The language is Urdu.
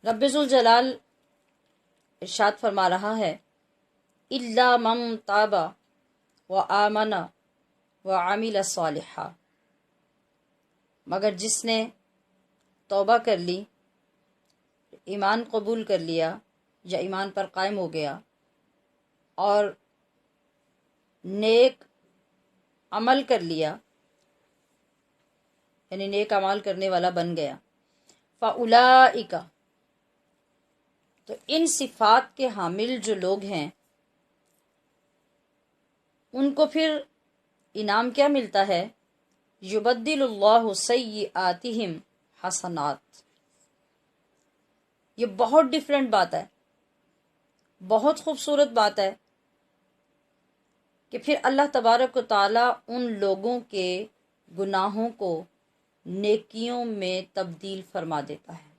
رب ذوالجلال ارشاد فرما رہا ہے الا من تاب وآمن وعمل صالحا، مگر جس نے توبہ کر لی، ایمان قبول کر لیا یا ایمان پر قائم ہو گیا اور نیک عمل کر لیا، یعنی نیک عمل کرنے والا بن گیا، فَأُولَئِکَ، تو ان صفات کے حامل جو لوگ ہیں ان کو پھر انعام کیا ملتا ہے؟ یبدل اللہ سیئاتہم حسنات۔ یہ بہت ڈیفرنٹ بات ہے، بہت خوبصورت بات ہے کہ پھر اللہ تبارک و تعالیٰ ان لوگوں کے گناہوں کو نیکیوں میں تبدیل فرما دیتا ہے۔